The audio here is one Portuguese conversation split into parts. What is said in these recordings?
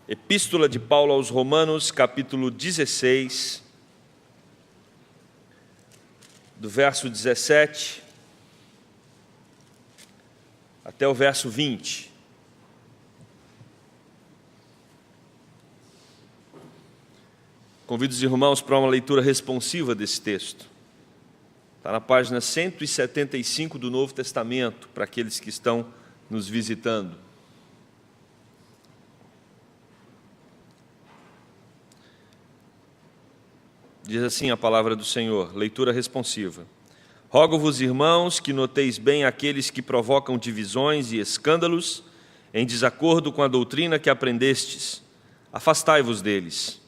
Epístola de Paulo aos Romanos, capítulo 16, do verso 17 até o verso 20. Convido os irmãos para uma leitura responsiva desse texto. Está na página 175 do Novo Testamento, para aqueles que estão nos visitando. Diz assim a palavra do Senhor, leitura responsiva. Rogo-vos, irmãos, que noteis bem aqueles que provocam divisões e escândalos em desacordo com a doutrina que aprendestes. Afastai-vos deles.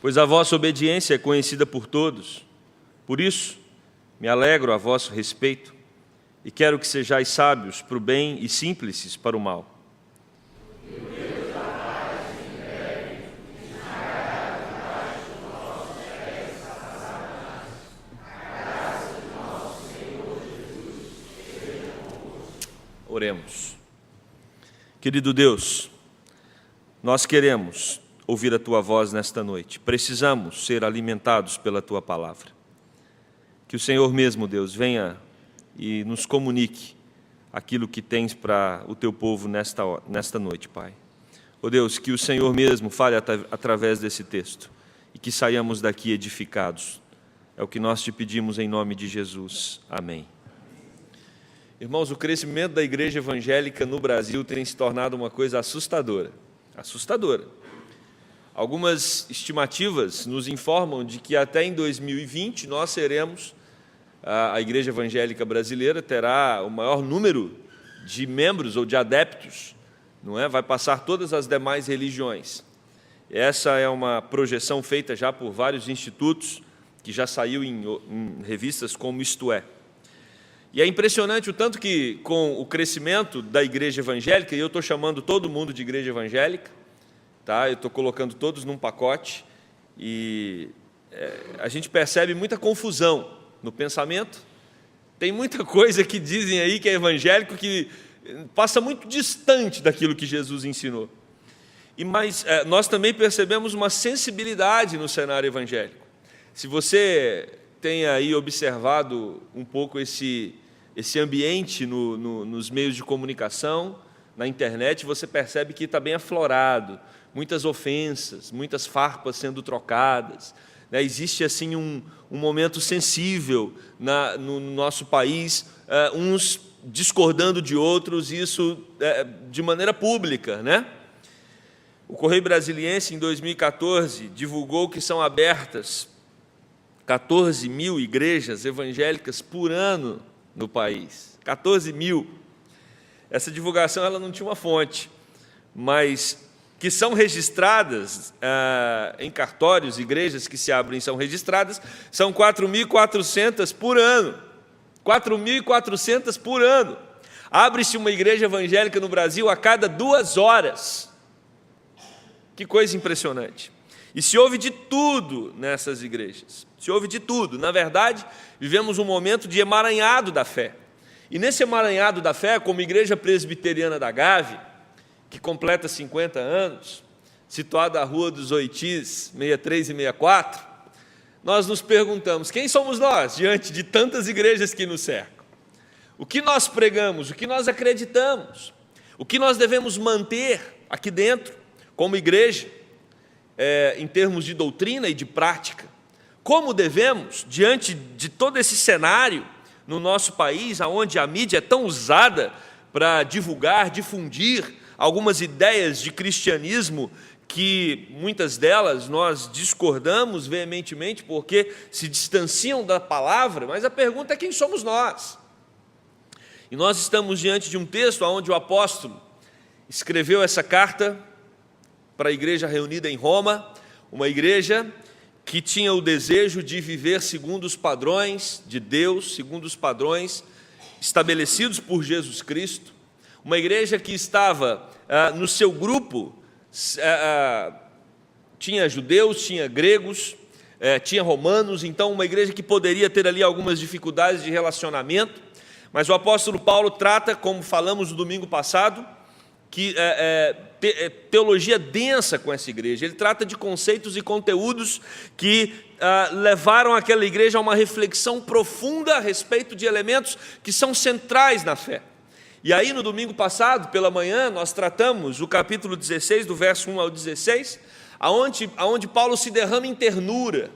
Pois a vossa obediência é conhecida por todos. Por isso, me alegro a vosso respeito e quero que sejais sábios para o bem e simples para o mal. Oremos. Querido Deus, nós queremos ouvir a Tua voz nesta noite. Precisamos ser alimentados pela Tua palavra. Que o Senhor mesmo, Deus, venha e nos comunique aquilo que tens para o Teu povo nesta noite, Pai. Ó Deus, que o Senhor mesmo fale através desse texto e que saiamos daqui edificados. É o que nós te pedimos em nome de Jesus. Amém. Irmãos, o crescimento da igreja evangélica no Brasil tem se tornado uma coisa assustadora. Assustadora. Algumas estimativas nos informam de que até em 2020 nós seremos, a igreja evangélica brasileira terá o maior número de membros ou de adeptos, não é? Vai passar todas as demais religiões. Essa é uma projeção feita já por vários institutos, que já saiu em revistas como Isto É. E é impressionante o tanto que, com o crescimento da igreja evangélica, e eu estou chamando todo mundo de igreja evangélica, tá? Eu estou colocando todos num pacote, e a gente percebe muita confusão no pensamento. Tem muita coisa que dizem aí que é evangélico que passa muito distante daquilo que Jesus ensinou. Mas nós também percebemos uma sensibilidade no cenário evangélico. Se você tem aí observado um pouco esse ambiente nos meios de comunicação, na internet, você percebe que está bem aflorado, muitas ofensas, muitas farpas sendo trocadas, né? Existe assim um momento sensível no nosso país, uns discordando de outros, isso de maneira pública, né? O Correio Brasiliense, em 2014, divulgou que são abertas 14 mil igrejas evangélicas por ano no país. 14 mil. Essa divulgação ela não tinha uma fonte, mas que são registradas em cartórios, igrejas que se abrem são registradas, são 4.400 por ano. 4.400 por ano. Abre-se uma igreja evangélica no Brasil a cada 2 horas. Que coisa impressionante. E se ouve de tudo nessas igrejas. Se ouve de tudo. Na verdade, vivemos um momento de emaranhado da fé. E nesse emaranhado da fé, como Igreja Presbiteriana da Gávea, que completa 50 anos, situada à Rua dos Oitis, 63 e 64, nós nos perguntamos, quem somos nós diante de tantas igrejas que nos cercam? O que nós pregamos, o que nós acreditamos, o que nós devemos manter aqui dentro, como igreja, em termos de doutrina e de prática? Como devemos, diante de todo esse cenário no nosso país, onde a mídia é tão usada para divulgar, difundir algumas ideias de cristianismo que muitas delas nós discordamos veementemente porque se distanciam da palavra, mas a pergunta é quem somos nós? E nós estamos diante de um texto onde o apóstolo escreveu essa carta para a igreja reunida em Roma, uma igreja que tinha o desejo de viver segundo os padrões de Deus, segundo os padrões estabelecidos por Jesus Cristo, uma igreja que estava no seu grupo Tinha judeus, tinha gregos, tinha romanos, então uma igreja que poderia ter ali algumas dificuldades de relacionamento, mas o apóstolo Paulo trata, como falamos no domingo passado, que teologia densa com essa igreja. Ele trata de conceitos e conteúdos que levaram aquela igreja a uma reflexão profunda a respeito de elementos que são centrais na fé. E aí no domingo passado, pela manhã, nós tratamos o capítulo 16, do verso 1 ao 16, aonde Paulo se derrama em ternura.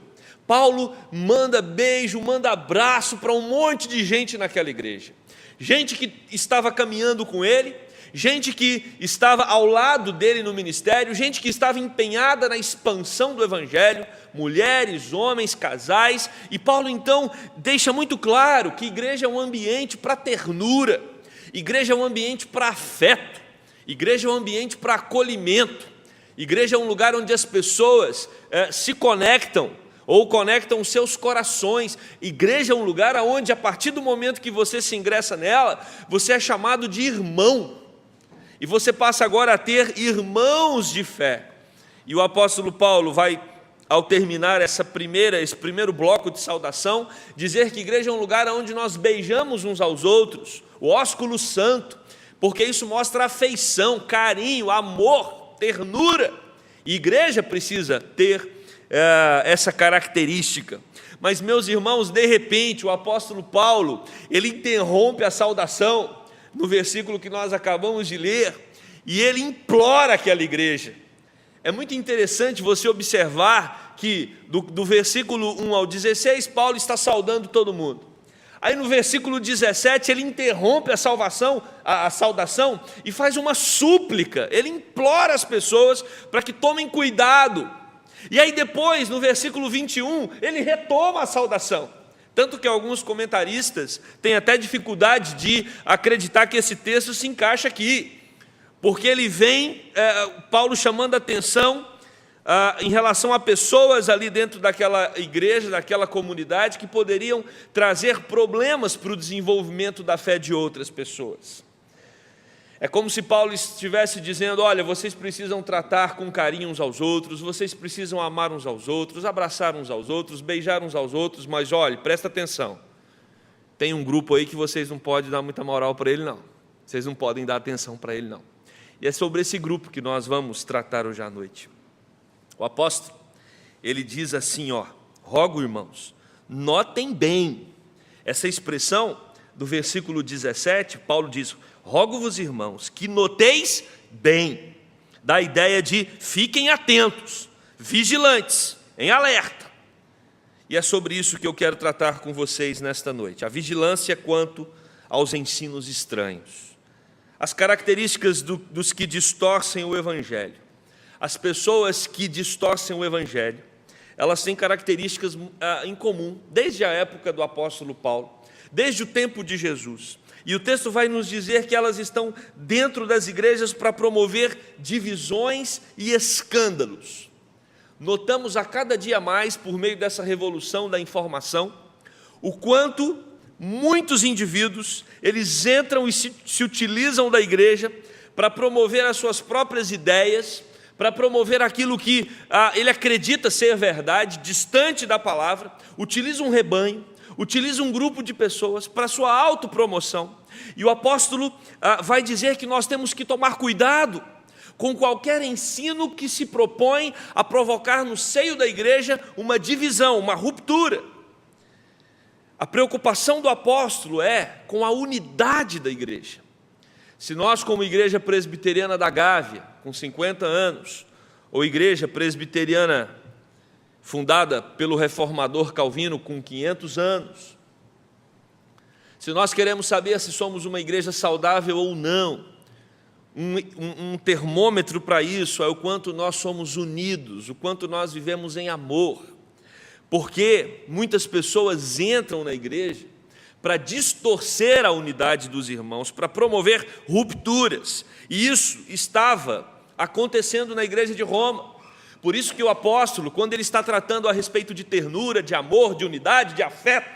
Paulo manda beijo, manda abraço para um monte de gente naquela igreja. Gente que estava caminhando com ele, gente que estava ao lado dele no ministério, gente que estava empenhada na expansão do evangelho, mulheres, homens, casais. E Paulo então deixa muito claro que igreja é um ambiente para ternura, igreja é um ambiente para afeto, igreja é um ambiente para acolhimento, igreja é um lugar onde as pessoas se conectam, ou conectam os seus corações. Igreja é um lugar onde, a partir do momento que você se ingressa nela, você é chamado de irmão, e você passa agora a ter irmãos de fé. E o apóstolo Paulo vai, ao terminar esse primeiro bloco de saudação, dizer que igreja é um lugar onde nós beijamos uns aos outros, o ósculo santo, porque isso mostra afeição, carinho, amor, ternura. E igreja precisa ter essa característica. Mas, meus irmãos, de repente o apóstolo Paulo, ele interrompe a saudação no versículo que nós acabamos de ler, e ele implora aquela igreja. É muito interessante você observar que do versículo 1 ao 16, Paulo está saudando todo mundo. Aí no versículo 17, ele interrompe a saudação e faz uma súplica, ele implora as pessoas para que tomem cuidado. E aí depois, no versículo 21, ele retoma a saudação. Tanto que alguns comentaristas têm até dificuldade de acreditar que esse texto se encaixa aqui, porque ele vem, Paulo chamando a atenção em relação a pessoas ali dentro daquela igreja, daquela comunidade, que poderiam trazer problemas para o desenvolvimento da fé de outras pessoas. É como se Paulo estivesse dizendo: olha, vocês precisam tratar com carinho uns aos outros, vocês precisam amar uns aos outros, abraçar uns aos outros, beijar uns aos outros, mas olha, presta atenção, tem um grupo aí que vocês não podem dar muita moral para ele não, vocês não podem dar atenção para ele não. E é sobre esse grupo que nós vamos tratar hoje à noite. O apóstolo, ele diz assim, rogo, irmãos, notem bem, essa expressão do versículo 17, Paulo diz: rogo-vos, irmãos, que noteis bem, dá a ideia de fiquem atentos, vigilantes, em alerta. E é sobre isso que eu quero tratar com vocês nesta noite, a vigilância quanto aos ensinos estranhos, as características dos que distorcem o evangelho. As pessoas que distorcem o evangelho, elas têm características em comum, desde a época do apóstolo Paulo, desde o tempo de Jesus. E o texto vai nos dizer que elas estão dentro das igrejas para promover divisões e escândalos. Notamos a cada dia mais, por meio dessa revolução da informação, o quanto muitos indivíduos, eles entram e se utilizam da igreja para promover as suas próprias ideias, para promover aquilo que ele acredita ser verdade, distante da palavra, utiliza um rebanho, utiliza um grupo de pessoas para sua autopromoção. E o apóstolo vai dizer que nós temos que tomar cuidado com qualquer ensino que se propõe a provocar no seio da igreja uma divisão, uma ruptura. A preocupação do apóstolo é com a unidade da igreja. Se nós, como Igreja Presbiteriana da Gávea, com 50 anos, ou Igreja Presbiteriana fundada pelo reformador Calvino, com 500 anos, se nós queremos saber se somos uma igreja saudável ou não, um termômetro para isso é o quanto nós somos unidos, o quanto nós vivemos em amor, porque muitas pessoas entram na igreja para distorcer a unidade dos irmãos, para promover rupturas, e isso estava acontecendo na igreja de Roma. Por isso que o apóstolo, quando ele está tratando a respeito de ternura, de amor, de unidade, de afeto,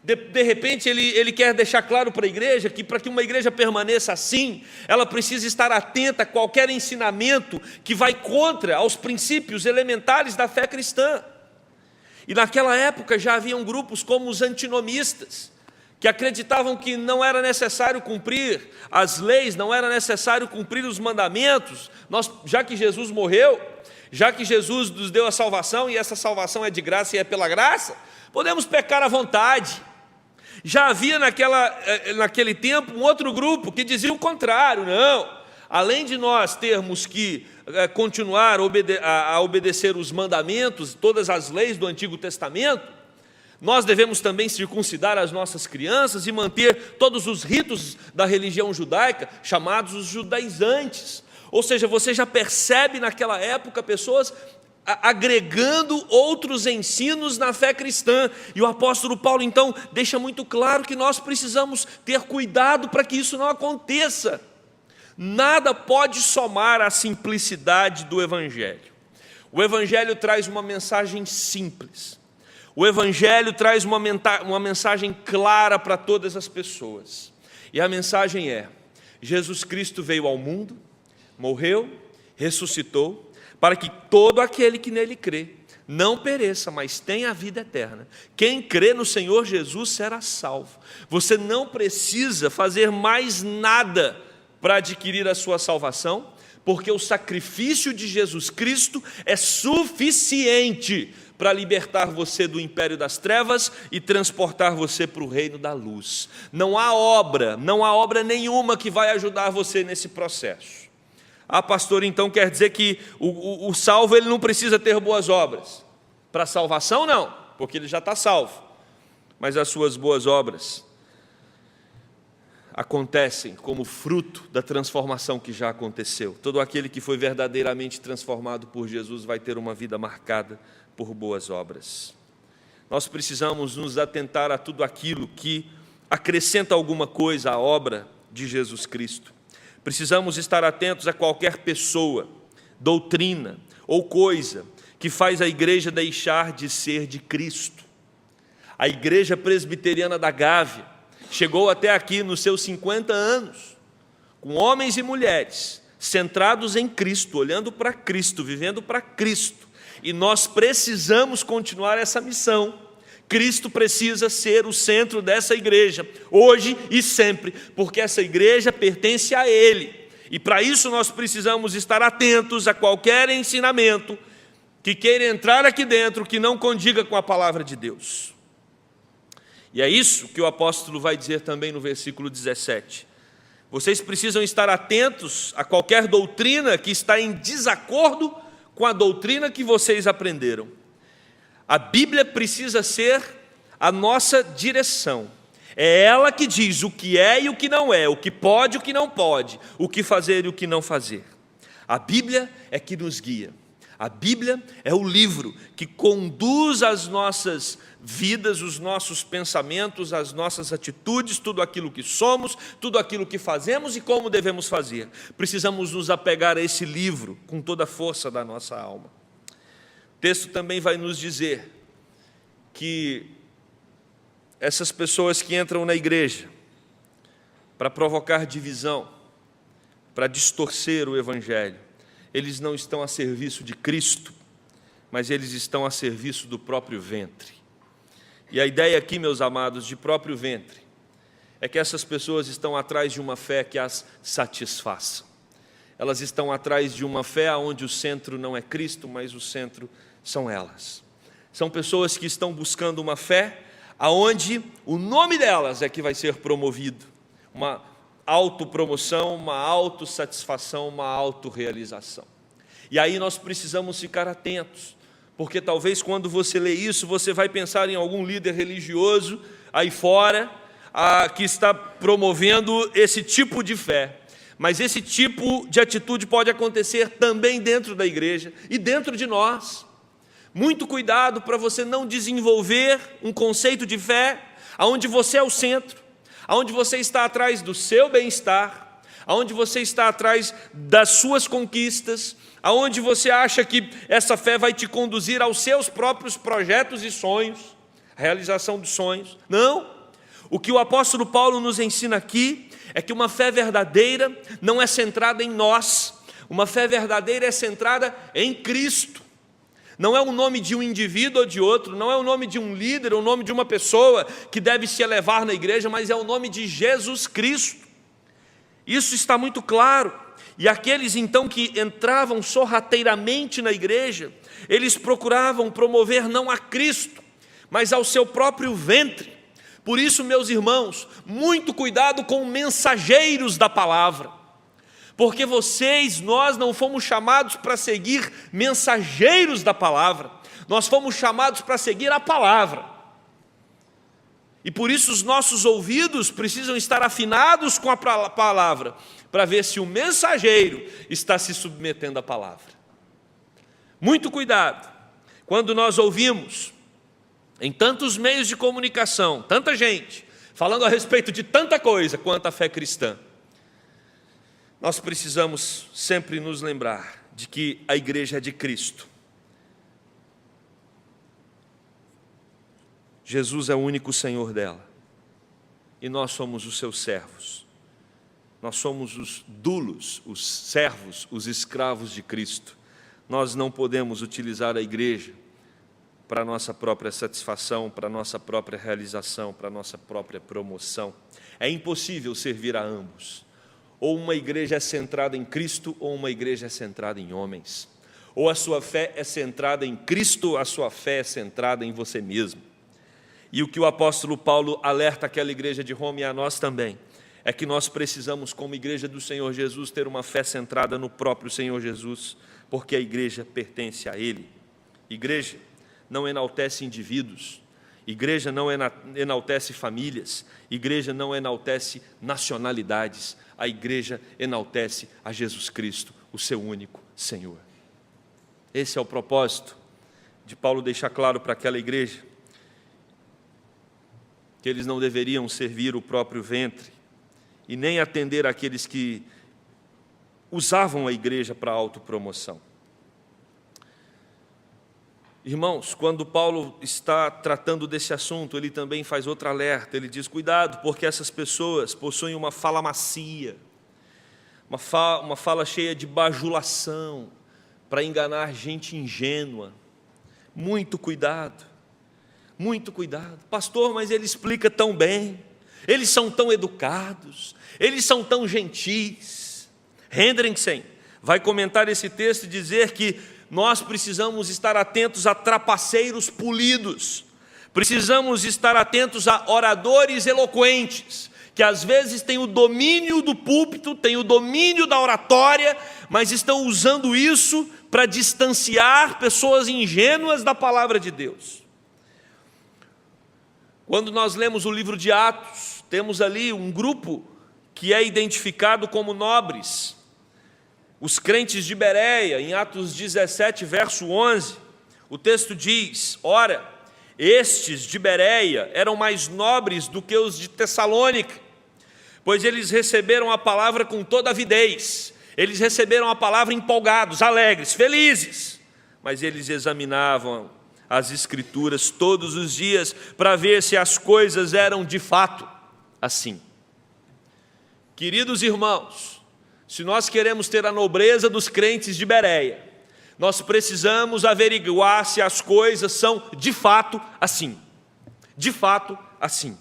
De repente ele quer deixar claro para a igreja que para que uma igreja permaneça assim, ela precisa estar atenta a qualquer ensinamento que vai contra aos princípios elementares da fé cristã. E naquela época já haviam grupos como os antinomistas, que acreditavam que não era necessário cumprir as leis, não era necessário cumprir os mandamentos, já que Jesus morreu, já que Jesus nos deu a salvação, e essa salvação é de graça e é pela graça, podemos pecar à vontade. Já havia naquele tempo um outro grupo que dizia o contrário: não, além de nós termos que continuar a obedecer os mandamentos, todas as leis do Antigo Testamento, nós devemos também circuncidar as nossas crianças e manter todos os ritos da religião judaica, chamados os judaizantes. Ou seja, você já percebe naquela época pessoas agregando outros ensinos na fé cristã. E o apóstolo Paulo, então, deixa muito claro que nós precisamos ter cuidado para que isso não aconteça. Nada pode somar à simplicidade do Evangelho. O Evangelho traz uma mensagem simples. O Evangelho traz uma mensagem clara para todas as pessoas. E a mensagem é: Jesus Cristo veio ao mundo, morreu, ressuscitou, para que todo aquele que nele crê não pereça, mas tenha a vida eterna. Quem crê no Senhor Jesus será salvo. Você não precisa fazer mais nada para adquirir a sua salvação, porque o sacrifício de Jesus Cristo é suficiente para libertar você do império das trevas e transportar você para o reino da luz. Não há obra nenhuma que vai ajudar você nesse processo. Pastor, então quer dizer que o salvo ele não precisa ter boas obras? Para a salvação não, porque ele já está salvo. Mas as suas boas obras acontecem como fruto da transformação que já aconteceu. Todo aquele que foi verdadeiramente transformado por Jesus vai ter uma vida marcada por boas obras. Nós precisamos nos atentar a tudo aquilo que acrescenta alguma coisa à obra de Jesus Cristo. Precisamos estar atentos a qualquer pessoa, doutrina ou coisa que faz a igreja deixar de ser de Cristo. A igreja presbiteriana da Gávea chegou até aqui nos seus 50 anos, com homens e mulheres centrados em Cristo, olhando para Cristo, vivendo para Cristo. E nós precisamos continuar essa missão. Cristo precisa ser o centro dessa igreja, hoje e sempre, porque essa igreja pertence a Ele. E para isso nós precisamos estar atentos a qualquer ensinamento que queira entrar aqui dentro, que não condiga com a palavra de Deus. E é isso que o apóstolo vai dizer também no versículo 17. Vocês precisam estar atentos a qualquer doutrina que está em desacordo com a doutrina que vocês aprenderam. A Bíblia precisa ser a nossa direção. É ela que diz o que é e o que não é, o que pode e o que não pode, o que fazer e o que não fazer. A Bíblia é que nos guia. A Bíblia é o livro que conduz as nossas vidas, os nossos pensamentos, as nossas atitudes, tudo aquilo que somos, tudo aquilo que fazemos e como devemos fazer. Precisamos nos apegar a esse livro com toda a força da nossa alma. O texto também vai nos dizer que essas pessoas que entram na igreja para provocar divisão, para distorcer o Evangelho, eles não estão a serviço de Cristo, mas eles estão a serviço do próprio ventre. E a ideia aqui, meus amados, de próprio ventre, é que essas pessoas estão atrás de uma fé que as satisfaça. Elas estão atrás de uma fé onde o centro não é Cristo, mas o centro são elas. São pessoas que estão buscando uma fé onde o nome delas é que vai ser promovido. Uma autopromoção, uma autossatisfação, uma autorrealização. E aí nós precisamos ficar atentos, porque talvez quando você lê isso, você vai pensar em algum líder religioso aí fora, que está promovendo esse tipo de fé. Mas esse tipo de atitude pode acontecer também dentro da igreja e dentro de nós. Muito cuidado para você não desenvolver um conceito de fé onde você é o centro, onde você está atrás do seu bem-estar, onde você está atrás das suas conquistas, onde você acha que essa fé vai te conduzir aos seus próprios projetos e sonhos. a realização dos sonhos. Não. O que o apóstolo Paulo nos ensina aqui é que uma fé verdadeira não é centrada em nós. Uma fé verdadeira é centrada em Cristo. Não é o nome de um indivíduo ou de outro, não é o nome de um líder ou o nome de uma pessoa que deve se elevar na igreja, mas é o nome de Jesus Cristo. Isso está muito claro. E aqueles então que entravam sorrateiramente na igreja, eles procuravam promover não a Cristo, mas ao seu próprio ventre. Por isso, meus irmãos, muito cuidado com mensageiros da palavra, porque nós não fomos chamados para seguir mensageiros da palavra, nós fomos chamados para seguir a palavra. E por isso os nossos ouvidos precisam estar afinados com a palavra, para ver se o mensageiro está se submetendo à palavra. Muito cuidado, quando nós ouvimos em tantos meios de comunicação, tanta gente falando a respeito de tanta coisa quanto a fé cristã, nós precisamos sempre nos lembrar de que a igreja é de Cristo. Jesus é o único Senhor dela, e nós somos os seus servos. Nós somos os doulos, os servos, os escravos de Cristo. Nós não podemos utilizar a igreja para a nossa própria satisfação, para a nossa própria realização, para a nossa própria promoção. É impossível servir a ambos. Ou uma igreja é centrada em Cristo, ou uma igreja é centrada em homens. Ou a sua fé é centrada em Cristo, ou a sua fé é centrada em você mesmo. E o que o apóstolo Paulo alerta aquela igreja de Roma e a nós também, é que nós precisamos, como igreja do Senhor Jesus, ter uma fé centrada no próprio Senhor Jesus, porque a igreja pertence a Ele. Igreja não enaltece indivíduos, igreja não enaltece famílias, igreja não enaltece nacionalidades, a igreja enaltece a Jesus Cristo, o seu único Senhor. Esse é o propósito de Paulo deixar claro para aquela igreja, que eles não deveriam servir o próprio ventre, e nem atender àqueles que usavam a igreja para autopromoção. Irmãos, quando Paulo está tratando desse assunto, ele também faz outro alerta. Ele diz, cuidado, porque essas pessoas possuem uma fala macia, uma fala cheia de bajulação, para enganar gente ingênua. Muito cuidado, muito cuidado. Pastor, mas ele explica tão bem, eles são tão educados, eles são tão gentis. Hendrickson vai comentar esse texto e dizer que nós precisamos estar atentos a trapaceiros polidos, precisamos estar atentos a oradores eloquentes, que às vezes têm o domínio do púlpito, têm o domínio da oratória, mas estão usando isso para distanciar pessoas ingênuas da palavra de Deus. Quando nós lemos o livro de Atos, temos ali um grupo que é identificado como nobres, os crentes de Bereia. Em Atos 17, verso 11, o texto diz, ora, estes de Bereia eram mais nobres do que os de Tessalônica, pois eles receberam a palavra com toda avidez, eles receberam a palavra empolgados, alegres, felizes, mas eles examinavam as Escrituras todos os dias para ver se as coisas eram de fato assim. Queridos irmãos, se nós queremos ter a nobreza dos crentes de Bereia, nós precisamos averiguar se as coisas são de fato assim. De fato assim.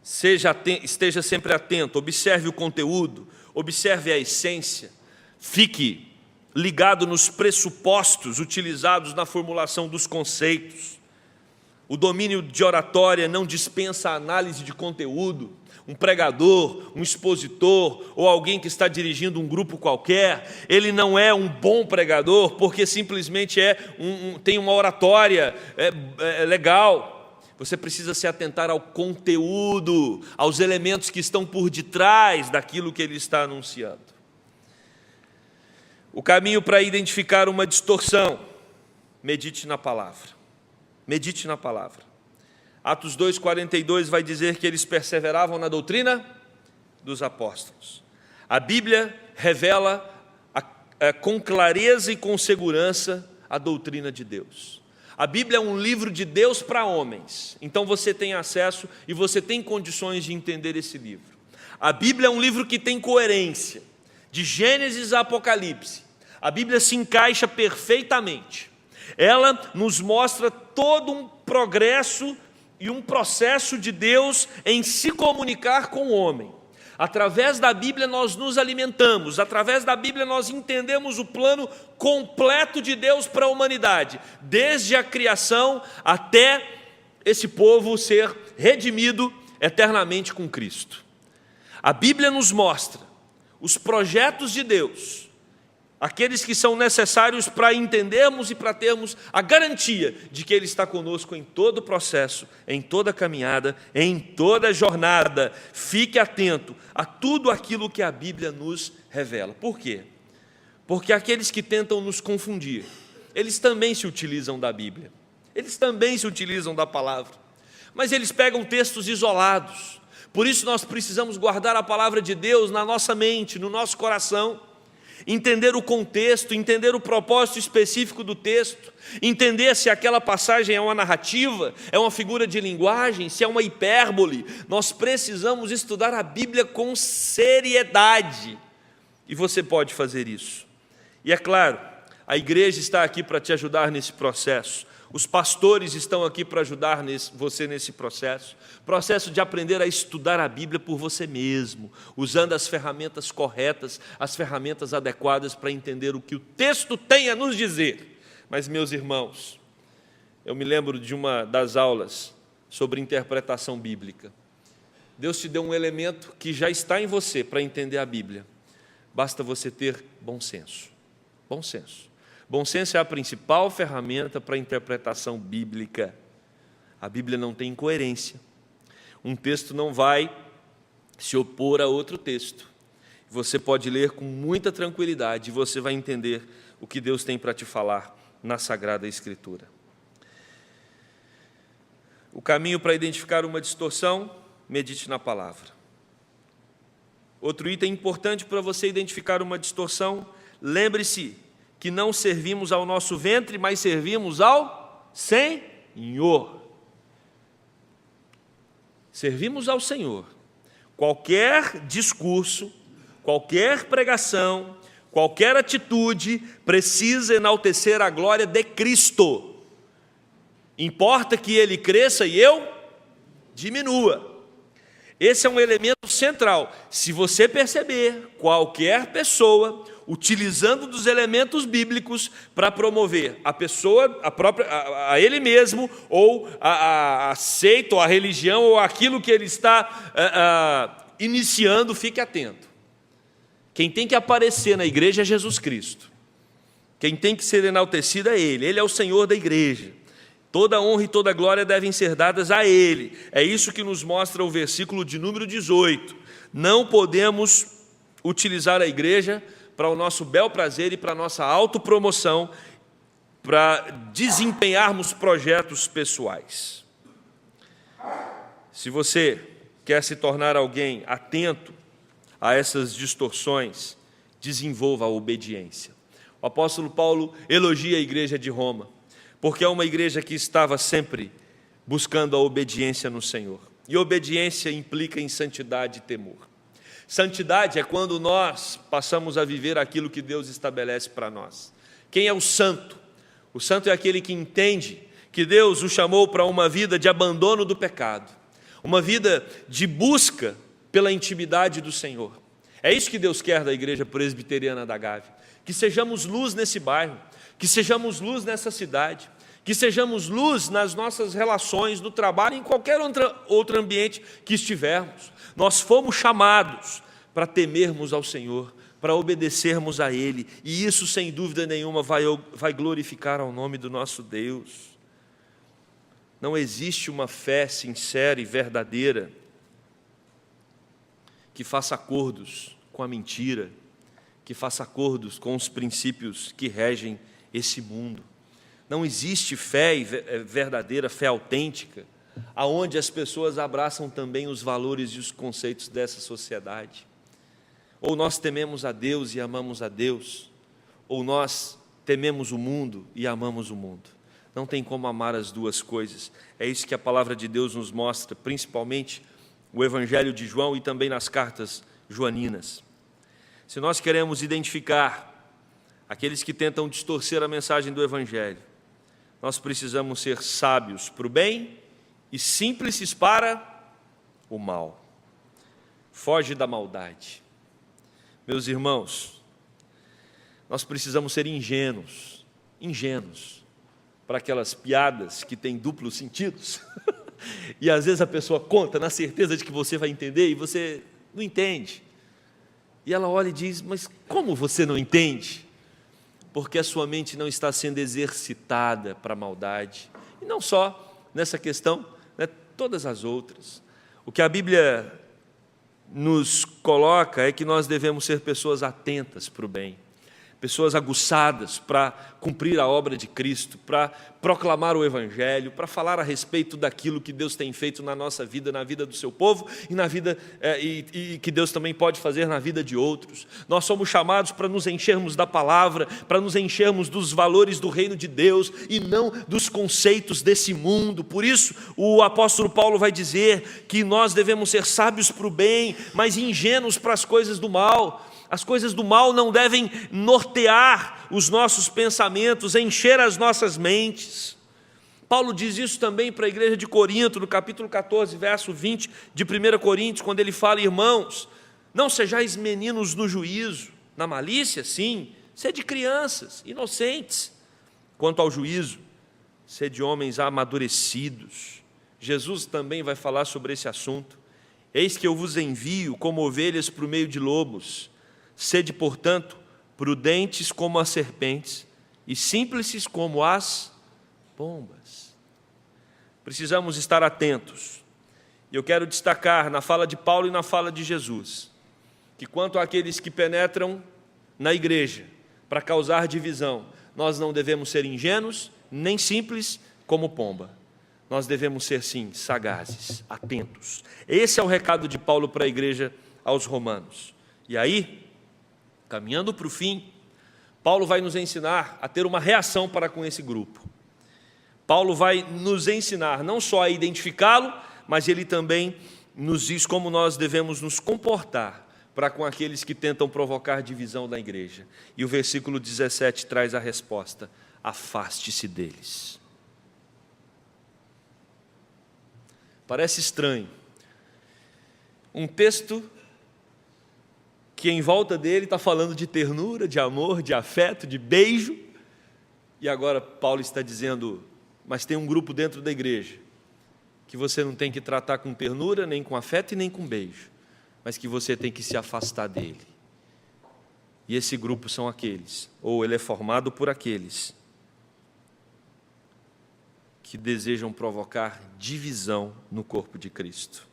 Esteja sempre atento, observe o conteúdo, observe a essência, fique ligado nos pressupostos utilizados na formulação dos conceitos. O domínio de oratória não dispensa a análise de conteúdo. Um pregador, um expositor ou alguém que está dirigindo um grupo qualquer, ele não é um bom pregador porque simplesmente tem uma oratória legal. Você precisa se atentar ao conteúdo, aos elementos que estão por detrás daquilo que ele está anunciando. O caminho para identificar uma distorção, medite na palavra. Medite na palavra. Atos 2,42 vai dizer que eles perseveravam na doutrina dos apóstolos. A Bíblia revela com clareza e com segurança a doutrina de Deus. A Bíblia é um livro de Deus para homens, então você tem acesso e você tem condições de entender esse livro. A Bíblia é um livro que tem coerência, de Gênesis a Apocalipse. A Bíblia se encaixa perfeitamente. Ela nos mostra todo um progresso e um processo de Deus em se comunicar com o homem. Através da Bíblia nós nos alimentamos, através da Bíblia nós entendemos o plano completo de Deus para a humanidade, desde a criação até esse povo ser redimido eternamente com Cristo. A Bíblia nos mostra os projetos de Deus, aqueles que são necessários para entendermos e para termos a garantia de que Ele está conosco em todo o processo, em toda a caminhada, em toda a jornada. Fique atento a tudo aquilo que a Bíblia nos revela. Por quê? Porque aqueles que tentam nos confundir, eles também se utilizam da Bíblia, eles também se utilizam da palavra, mas eles pegam textos isolados. Por isso nós precisamos guardar a palavra de Deus na nossa mente, no nosso coração, entender o contexto, entender o propósito específico do texto, entender se aquela passagem é uma narrativa, é uma figura de linguagem, se é uma hipérbole. Nós precisamos estudar a Bíblia com seriedade, e você pode fazer isso. E é claro, a igreja está aqui para te ajudar nesse processo. Os pastores estão aqui para ajudar você nesse processo de aprender a estudar a Bíblia por você mesmo, usando as ferramentas corretas, as ferramentas adequadas para entender o que o texto tem a nos dizer. Mas, meus irmãos, eu me lembro de uma das aulas sobre interpretação bíblica. Deus te deu um elemento que já está em você para entender a Bíblia. Basta você ter bom senso. Bom senso. Bom senso é a principal ferramenta para a interpretação bíblica. A Bíblia não tem incoerência. Um texto não vai se opor a outro texto. Você pode ler com muita tranquilidade e você vai entender o que Deus tem para te falar na Sagrada Escritura. O caminho para identificar uma distorção, medite na palavra. Outro item importante para você identificar uma distorção, lembre-se que não servimos ao nosso ventre, mas servimos ao Senhor. Servimos ao Senhor. Qualquer discurso, qualquer pregação, qualquer atitude precisa enaltecer a glória de Cristo. Importa que Ele cresça e eu diminua. Esse é um elemento central. Se você perceber qualquer pessoa utilizando dos elementos bíblicos para promover a pessoa, a ele mesmo, ou a seita, ou a religião, ou aquilo que ele está iniciando, fique atento. Quem tem que aparecer na igreja é Jesus Cristo. Quem tem que ser enaltecido é Ele. Ele é o Senhor da igreja. Toda honra e toda glória devem ser dadas a Ele. É isso que nos mostra o versículo de número 18. Não podemos utilizar a igreja para o nosso bel prazer e para a nossa autopromoção, para desempenharmos projetos pessoais. Se você quer se tornar alguém atento a essas distorções, desenvolva a obediência. O apóstolo Paulo elogia a igreja de Roma, porque é uma igreja que estava sempre buscando a obediência no Senhor. E obediência implica em santidade e temor. Santidade é quando nós passamos a viver aquilo que Deus estabelece para nós. Quem é o santo? O santo é aquele que entende que Deus o chamou para uma vida de abandono do pecado, uma vida de busca pela intimidade do Senhor. É isso que Deus quer da Igreja Presbiteriana da Gávea, que sejamos luz nesse bairro, que sejamos luz nessa cidade, que sejamos luz nas nossas relações, no trabalho, em qualquer outro ambiente que estivermos. Nós fomos chamados para temermos ao Senhor, para obedecermos a Ele, e isso, sem dúvida nenhuma, vai glorificar ao nome do nosso Deus. Não existe uma fé sincera e verdadeira que faça acordos com a mentira, que faça acordos com os princípios que regem esse mundo. Não existe fé verdadeira, fé autêntica, aonde as pessoas abraçam também os valores e os conceitos dessa sociedade. Ou nós tememos a Deus e amamos a Deus, ou nós tememos o mundo e amamos o mundo. Não tem como amar as duas coisas. É isso que a palavra de Deus nos mostra, principalmente o Evangelho de João e também nas cartas joaninas. Se nós queremos identificar aqueles que tentam distorcer a mensagem do Evangelho, nós precisamos ser sábios para o bem e simples para o mal. Foge da maldade. Meus irmãos, nós precisamos ser ingênuos para aquelas piadas que têm duplos sentidos. E às vezes a pessoa conta na certeza de que você vai entender e você não entende. E ela olha e diz: mas como você não entende? Porque a sua mente não está sendo exercitada para a maldade. E não só nessa questão, né, todas as outras. O que a Bíblia nos coloca é que nós devemos ser pessoas atentas para o bem, pessoas aguçadas para cumprir a obra de Cristo, para proclamar o Evangelho, para falar a respeito daquilo que Deus tem feito na nossa vida, na vida do seu povo e na vida e que Deus também pode fazer na vida de outros. Nós somos chamados para nos enchermos da palavra, para nos enchermos dos valores do reino de Deus e não dos conceitos desse mundo. Por isso, o apóstolo Paulo vai dizer que nós devemos ser sábios para o bem, mas ingênuos para as coisas do mal. As coisas do mal não devem nortear os nossos pensamentos, encher as nossas mentes. Paulo diz isso também para a igreja de Corinto, no capítulo 14, verso 20 de 1 Coríntios, quando ele fala: irmãos, não sejais meninos no juízo, na malícia, sim, sede crianças, inocentes. Quanto ao juízo, sede homens amadurecidos. Jesus também vai falar sobre esse assunto. Eis que eu vos envio como ovelhas para o meio de lobos. Sede, portanto, prudentes como as serpentes e simples como as pombas. Precisamos estar atentos. E eu quero destacar na fala de Paulo e na fala de Jesus, que quanto àqueles que penetram na igreja para causar divisão, nós não devemos ser ingênuos, nem simples como pomba. Nós devemos ser, sim, sagazes, atentos. Esse é o recado de Paulo para a igreja aos romanos. E aí, caminhando para o fim, Paulo vai nos ensinar a ter uma reação para com esse grupo. Paulo vai nos ensinar não só a identificá-lo, mas ele também nos diz como nós devemos nos comportar para com aqueles que tentam provocar divisão da igreja. E o versículo 17 traz a resposta: afaste-se deles. Parece estranho. Um texto que em volta dele está falando de ternura, de amor, de afeto, de beijo. E agora Paulo está dizendo: mas tem um grupo dentro da igreja que você não tem que tratar com ternura, nem com afeto e nem com beijo, mas que você tem que se afastar dele. E esse grupo são aqueles, ou ele é formado por aqueles que desejam provocar divisão no corpo de Cristo.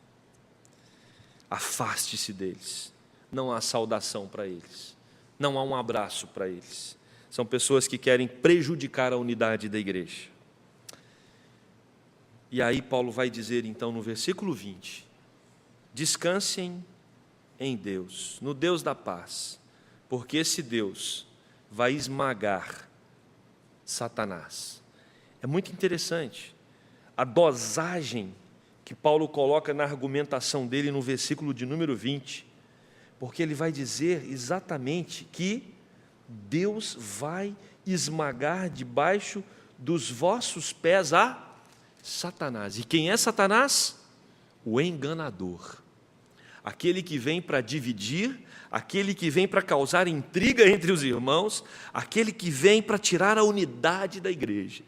Afaste-se deles. Não há saudação para eles, não há um abraço para eles. São pessoas que querem prejudicar a unidade da igreja. E aí Paulo vai dizer então no versículo 20: descansem em Deus, no Deus da paz, porque esse Deus vai esmagar Satanás. É muito interessante a dosagem que Paulo coloca na argumentação dele no versículo de número 20, porque ele vai dizer exatamente que Deus vai esmagar debaixo dos vossos pés a Satanás. E quem é Satanás? O enganador. Aquele que vem para dividir, aquele que vem para causar intriga entre os irmãos, aquele que vem para tirar a unidade da igreja.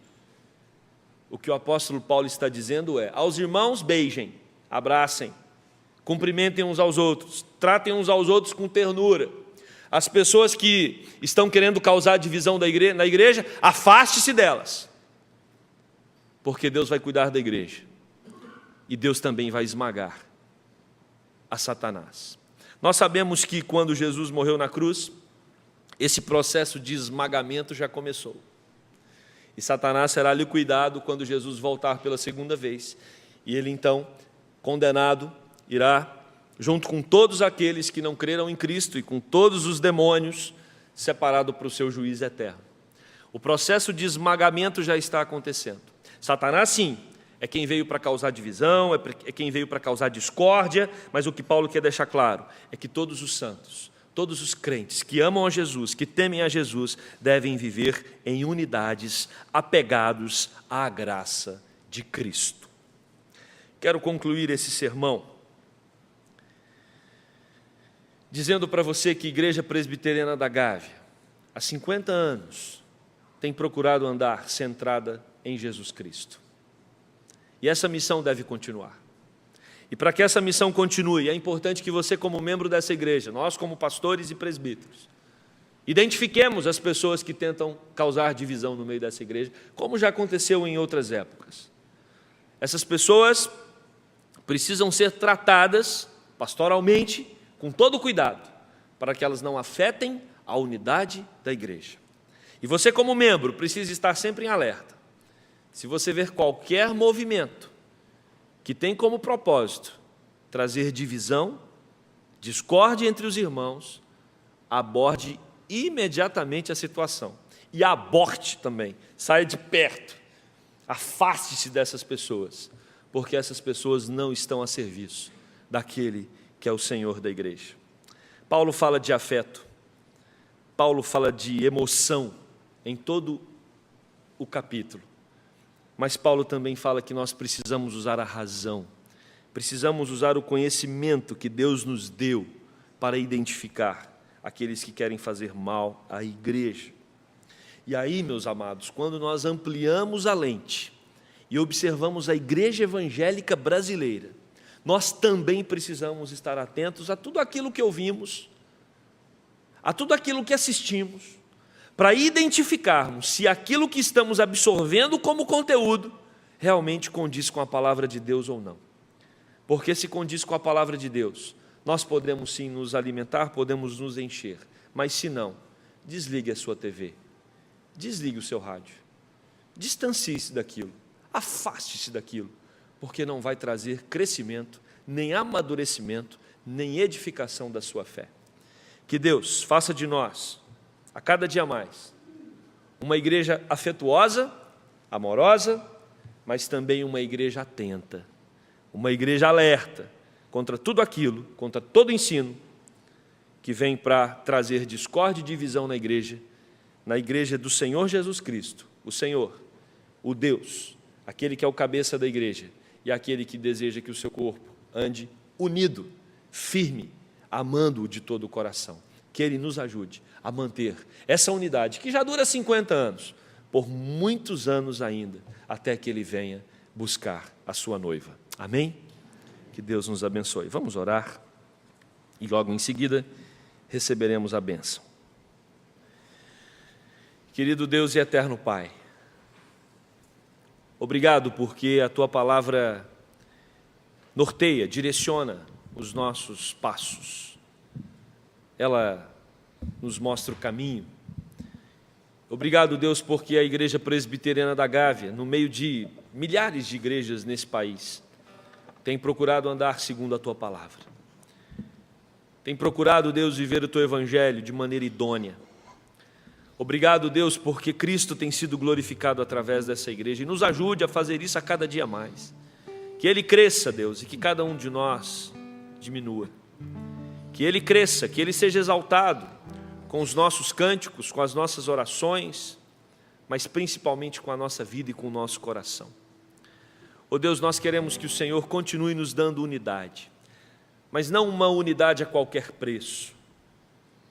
O que o apóstolo Paulo está dizendo é: aos irmãos beijem, abracem, cumprimentem uns aos outros, tratem uns aos outros com ternura. As pessoas que estão querendo causar divisão na igreja, afaste-se delas, porque Deus vai cuidar da igreja, e Deus também vai esmagar a Satanás. Nós sabemos que quando Jesus morreu na cruz, esse processo de esmagamento já começou, e Satanás será liquidado quando Jesus voltar pela segunda vez, e ele então, condenado, irá, junto com todos aqueles que não creram em Cristo e com todos os demônios, separado para o seu juízo eterno. O processo de esmagamento já está acontecendo. Satanás, sim, é quem veio para causar divisão, é quem veio para causar discórdia, mas o que Paulo quer deixar claro é que todos os santos, todos os crentes que amam a Jesus, que temem a Jesus, devem viver em unidades, apegados à graça de Cristo. Quero concluir esse sermão dizendo para você que a Igreja Presbiteriana da Gávea, há 50 anos, tem procurado andar centrada em Jesus Cristo. E essa missão deve continuar. E para que essa missão continue, é importante que você, como membro dessa igreja, nós como pastores e presbíteros, identifiquemos as pessoas que tentam causar divisão no meio dessa igreja, como já aconteceu em outras épocas. Essas pessoas precisam ser tratadas pastoralmente, com todo cuidado, para que elas não afetem a unidade da igreja. E você, como membro, precisa estar sempre em alerta. Se você ver qualquer movimento que tem como propósito trazer divisão, discórdia entre os irmãos, aborde imediatamente a situação. E aborte também, saia de perto, afaste-se dessas pessoas, porque essas pessoas não estão a serviço daquele que é o Senhor da igreja. Paulo fala de afeto, Paulo fala de emoção em todo o capítulo. Mas Paulo também fala que nós precisamos usar a razão, precisamos usar o conhecimento que Deus nos deu para identificar aqueles que querem fazer mal à igreja. E aí, meus amados, quando nós ampliamos a lente e observamos a igreja evangélica brasileira, nós também precisamos estar atentos a tudo aquilo que ouvimos, a tudo aquilo que assistimos, para identificarmos se aquilo que estamos absorvendo como conteúdo realmente condiz com a palavra de Deus ou não. Porque se condiz com a palavra de Deus, nós podemos sim nos alimentar, podemos nos encher, mas se não, desligue a sua TV, desligue o seu rádio, distancie-se daquilo, afaste-se daquilo, porque não vai trazer crescimento, nem amadurecimento, nem edificação da sua fé. Que Deus faça de nós, a cada dia mais, uma igreja afetuosa, amorosa, mas também uma igreja atenta, uma igreja alerta contra tudo aquilo, contra todo ensino que vem para trazer discórdia e divisão na igreja do Senhor Jesus Cristo, o Senhor, o Deus, aquele que é o cabeça da igreja e aquele que deseja que o seu corpo ande unido, firme, amando-o de todo o coração. Que Ele nos ajude a manter essa unidade, que já dura 50 anos, por muitos anos ainda, até que Ele venha buscar a sua noiva. Amém? Que Deus nos abençoe. Vamos orar e logo em seguida receberemos a bênção. Querido Deus e eterno Pai, obrigado porque a Tua palavra norteia, direciona os nossos passos. Ela nos mostra o caminho. Obrigado, Deus, porque a Igreja Presbiteriana da Gávea, no meio de milhares de igrejas nesse país, tem procurado andar segundo a Tua palavra. Tem procurado, Deus, viver o Teu Evangelho de maneira idônea. Obrigado, Deus, porque Cristo tem sido glorificado através dessa igreja e nos ajude a fazer isso a cada dia mais. Que Ele cresça, Deus, e que cada um de nós diminua. Que Ele cresça, que Ele seja exaltado com os nossos cânticos, com as nossas orações, mas principalmente com a nossa vida e com o nosso coração. Ó Deus, nós queremos que o Senhor continue nos dando unidade, mas não uma unidade a qualquer preço.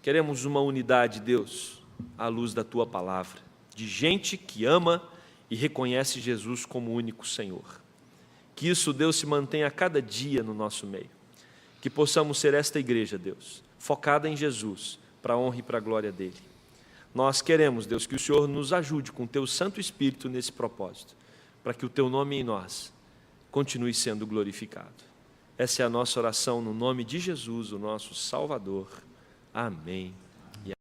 Queremos uma unidade, Deus, à luz da Tua palavra, de gente que ama e reconhece Jesus como o único Senhor. Que isso, Deus, se mantenha a cada dia no nosso meio. Que possamos ser esta igreja, Deus, focada em Jesus, para a honra e para a glória dEle. Nós queremos, Deus, que o Senhor nos ajude com o Teu Santo Espírito nesse propósito, para que o Teu nome em nós continue sendo glorificado. Essa é a nossa oração no nome de Jesus, o nosso Salvador. Amém.